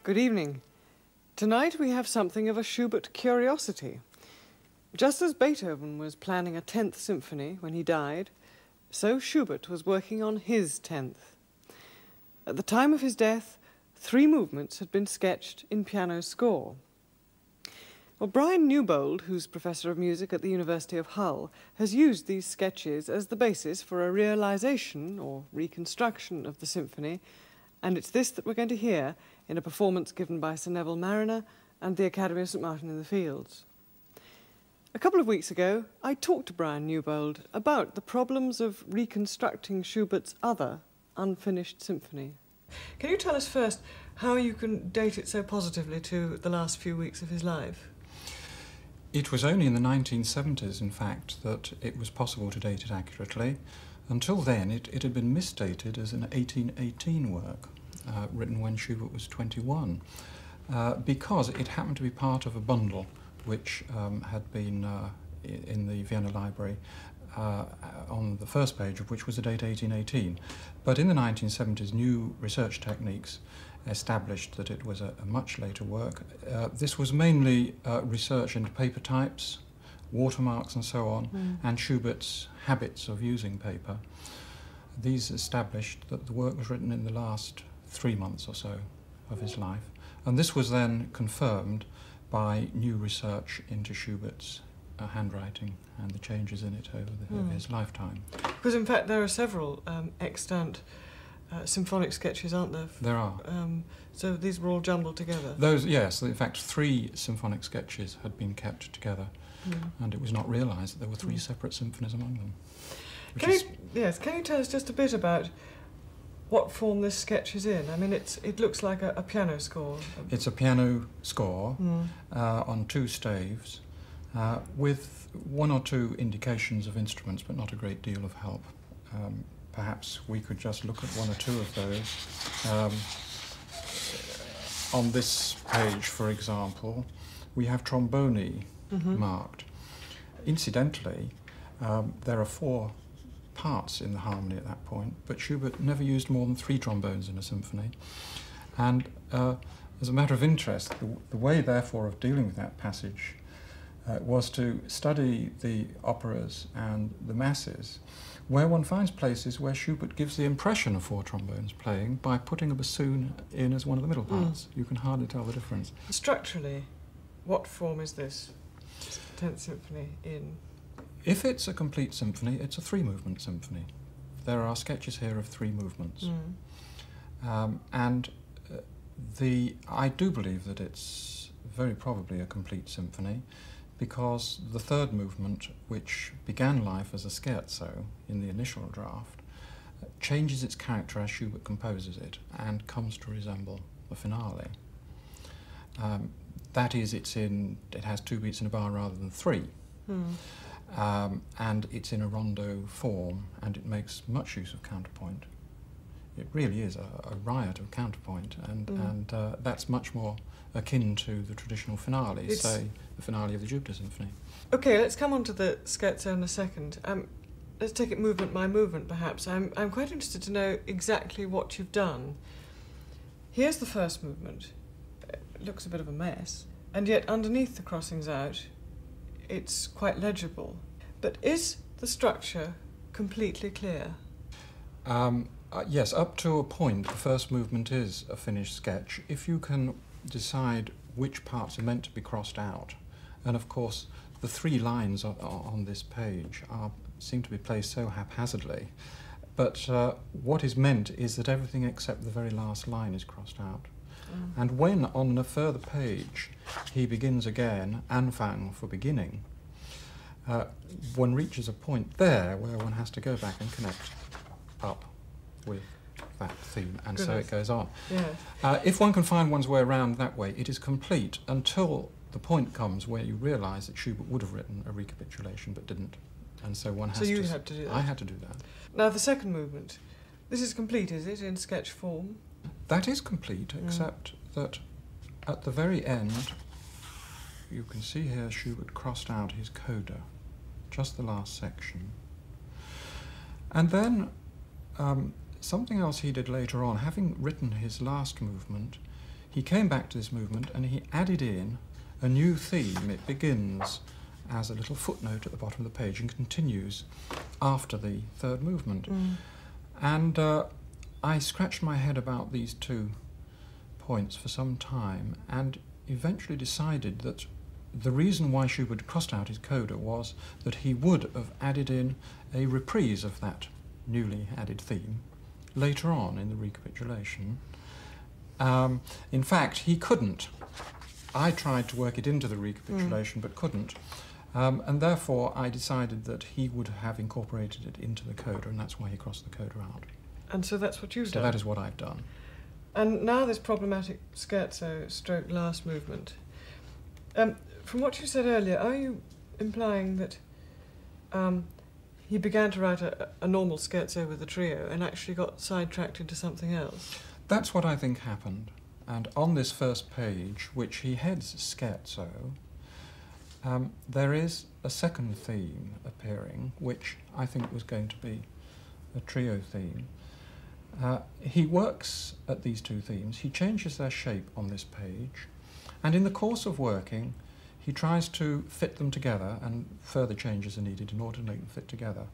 Good evening. Tonight we have something of a Schubert curiosity. Just as Beethoven was planning a 10th symphony when he died, so Schubert was working on his 10th. At the time of his death, 3 movements had been sketched in piano score. Well, Brian Newbould, who's Professor of Music at the University of Hull, has used these sketches as the basis for a realization or reconstruction of the symphony, and it's this that we're going to hear in a performance given by Sir Neville Marriner and the Academy of St Martin in the Fields. A couple of weeks ago, I talked to Brian Newbould about the problems of reconstructing Schubert's other unfinished symphony. Can you tell us first how you can date it so positively to the last few weeks of his life? It was only in the 1970s, in fact, that it was possible to date it accurately. Until then, it had been misdated as an 1818 work, written when Schubert was 21, because it happened to be part of a bundle which had been in the Vienna Library, on the first page of which was the date 1818. But in the 1970s, new research techniques established that it was a much later work. This was mainly research into paper types, watermarks and so on, and Schubert's habits of using paper. These established that the work was written in the last 3 months or so of his life. And this was then confirmed by new research into Schubert's handwriting and the changes in it over his lifetime. Because in fact there are several extant symphonic sketches, aren't there? There are. So these were all jumbled together? Those, yes. In fact, 3 symphonic sketches had been kept together, and it was not realised that there were 3 separate symphonies among them. Can you tell us just a bit about what form this sketch is in? I mean, it looks like a piano score. It's a piano score on 2 staves, with 1 or 2 indications of instruments, but not a great deal of help. Perhaps we could just look at 1 or 2 of those. On this page, for example, we have trombone marked. Incidentally, there are 4 parts in the harmony at that point, but Schubert never used more than 3 trombones in a symphony. And as a matter of interest, the way, therefore, of dealing with that passage was to study the operas and the masses, where one finds places where Schubert gives the impression of 4 trombones playing by putting a bassoon in as one of the middle parts. You can hardly tell the difference. Structurally, what form is this 10th symphony in? If it's a complete symphony, it's a 3-movement symphony. There are sketches here of 3 movements. I do believe that it's very probably a complete symphony, because the 3rd movement, which began life as a scherzo in the initial draft, changes its character as Schubert composes it and comes to resemble the finale. That is, it has 2 beats in a bar rather than 3. And it's in a rondo form, and it makes much use of counterpoint. It really is a riot of counterpoint, and that's much more akin to the traditional finale, say the finale of the Jupiter Symphony. OK, let's come on to the scherzo in a second. Let's take it movement by movement, perhaps. I'm quite interested to know exactly what you've done. Here's the first movement. It looks a bit of a mess, and yet underneath the crossings out, it's quite legible. But is the structure completely clear? Yes, up to a point, the first movement is a finished sketch. If you can decide which parts are meant to be crossed out, and of course the 3 lines on this page seem to be placed so haphazardly, but what is meant is that everything except the very last line is crossed out. And when on a further page he begins again, Anfang for beginning, one reaches a point there where one has to go back and connect up with that theme, and so it goes on. If one can find one's way around that way, it is complete until the point comes where you realise that Schubert would have written a recapitulation but didn't, and so one has to... So you had to do that? I had to do that. Now the second movement, this is complete, is it, in sketch form? That is complete, except that at the very end, you can see here Schubert crossed out his coda, just the last section. And then something else he did later on, having written his last movement, he came back to this movement and he added in a new theme. It begins as a little footnote at the bottom of the page and continues after the third movement. And I scratched my head about these 2 points for some time and eventually decided that the reason why Schubert crossed out his coda was that he would have added in a reprise of that newly added theme later on in the recapitulation. In fact, he couldn't. I tried to work it into the recapitulation but couldn't. And therefore I decided that he would have incorporated it into the coda, and that's why he crossed the coda out. And so that's what you've done? So that is what I've done. And now this problematic scherzo stroke last movement. From what you said earlier, are you implying that he began to write a normal scherzo with a trio and actually got sidetracked into something else? That's what I think happened. And on this first page, which he heads scherzo, there is a second theme appearing, which I think was going to be a trio theme. He works at these 2 themes, he changes their shape on this page, and in the course of working, he tries to fit them together, and further changes are needed in order to make them fit together.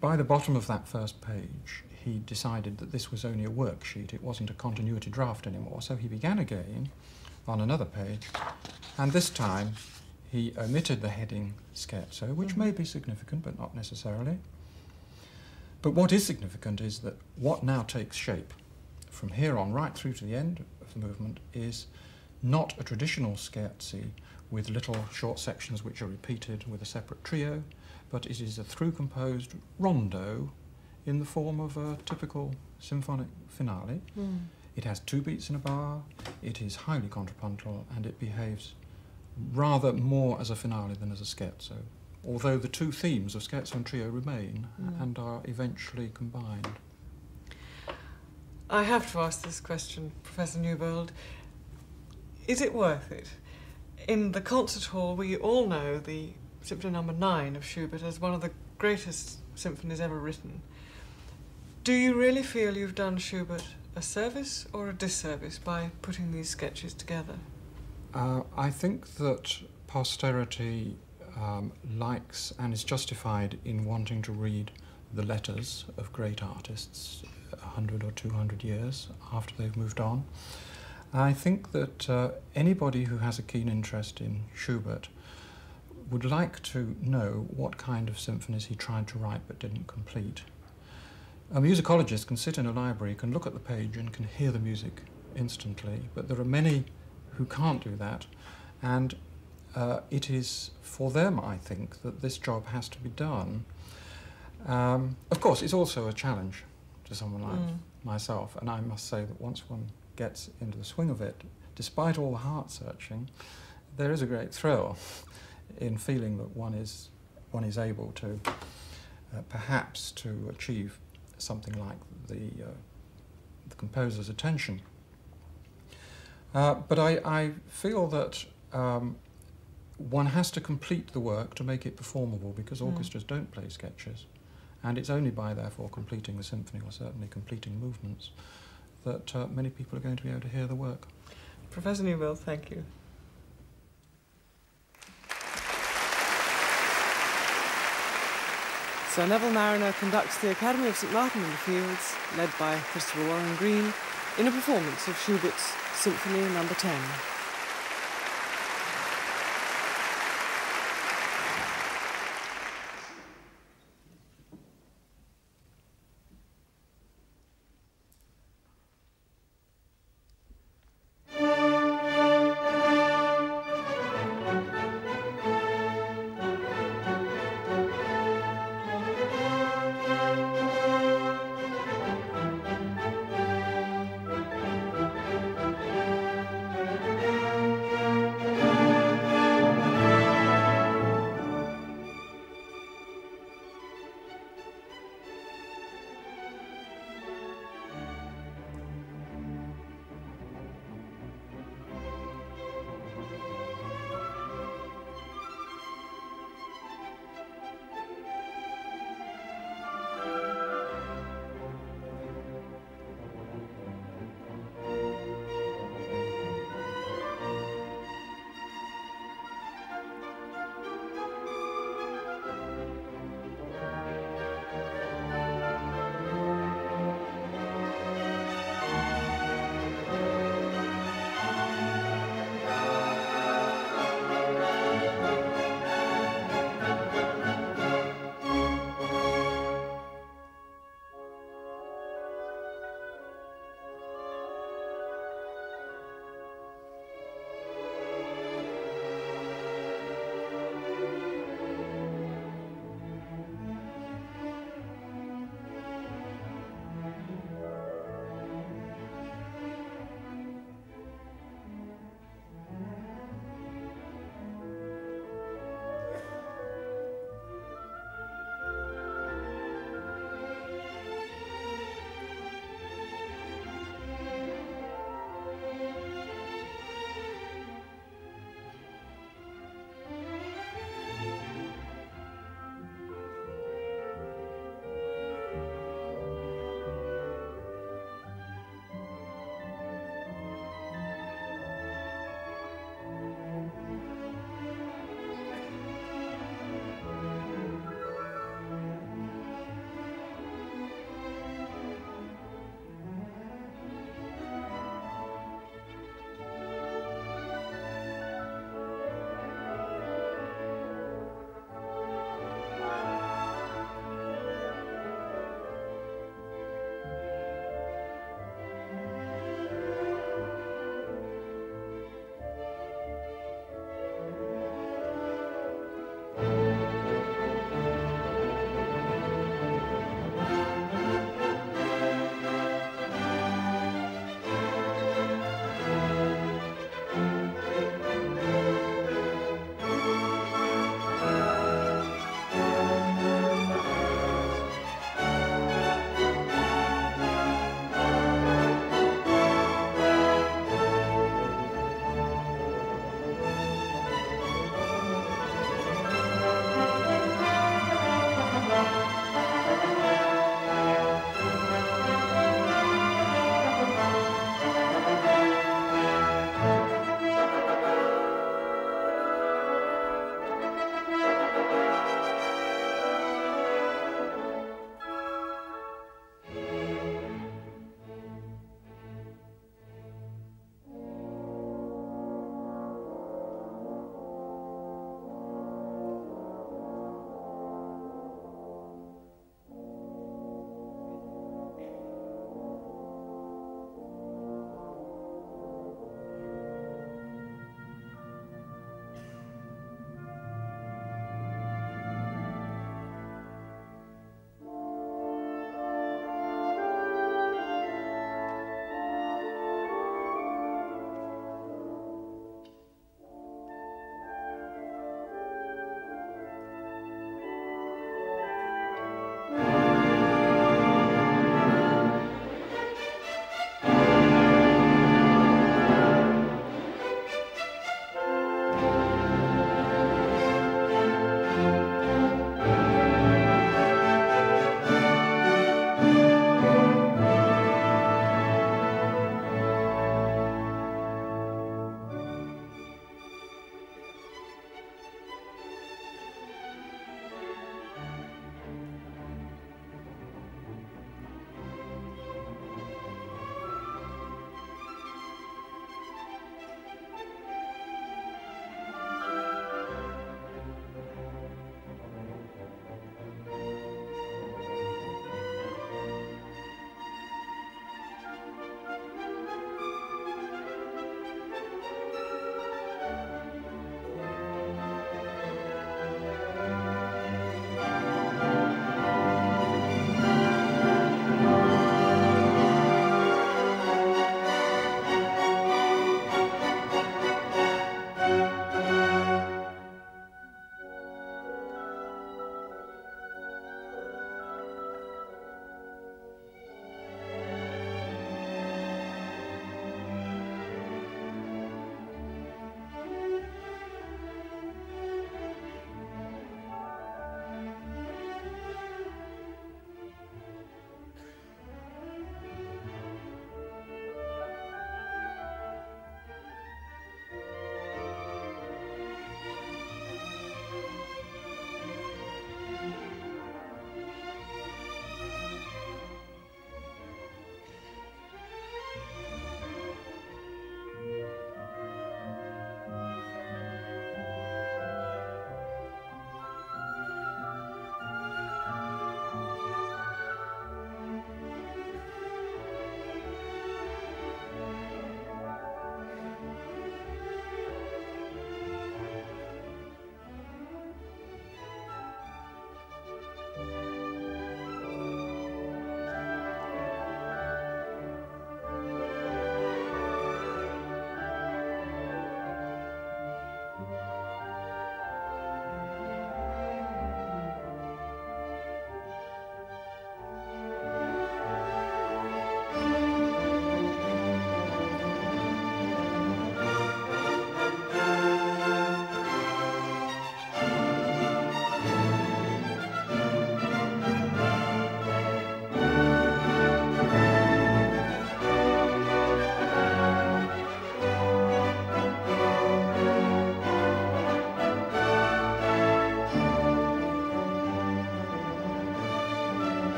By the bottom of that first page, he decided that this was only a worksheet, it wasn't a continuity draft anymore, so he began again on another page, and this time he omitted the heading scherzo, which may be significant, but not necessarily. But what is significant is that what now takes shape from here on right through to the end of the movement is not a traditional scherzi with little short sections which are repeated with a separate trio, but it is a through-composed rondo in the form of a typical symphonic finale. It has 2 beats in a bar, it is highly contrapuntal, and it behaves rather more as a finale than as a scherzo, although the 2 themes of scherzo and trio remain and are eventually combined. I have to ask this question, Professor Newbould. Is it worth it? In the concert hall, we all know the Symphony No. 9 of Schubert as one of the greatest symphonies ever written. Do you really feel you've done Schubert a service or a disservice by putting these sketches together? I think that posterity likes and is justified in wanting to read the letters of great artists 100 or 200 years after they've moved on. I think that anybody who has a keen interest in Schubert would like to know what kind of symphonies he tried to write but didn't complete. A musicologist can sit in a library, can look at the page and can hear the music instantly, but there are many who can't do that, and it is for them, I think, that this job has to be done. Of course, it's also a challenge to someone like myself, and I must say that once one gets into the swing of it, despite all the heart-searching, there is a great thrill in feeling that one is able to perhaps to achieve something like the composer's attention. But I feel that one has to complete the work to make it performable, because orchestras don't play sketches, and it's only by therefore completing the symphony, or certainly completing movements, that many people are going to be able to hear the work. Professor Newbould, thank you. Sir Neville Marriner conducts the Academy of St Martin in the Fields, led by Christopher Warren Green, in a performance of Schubert's Symphony No. 10.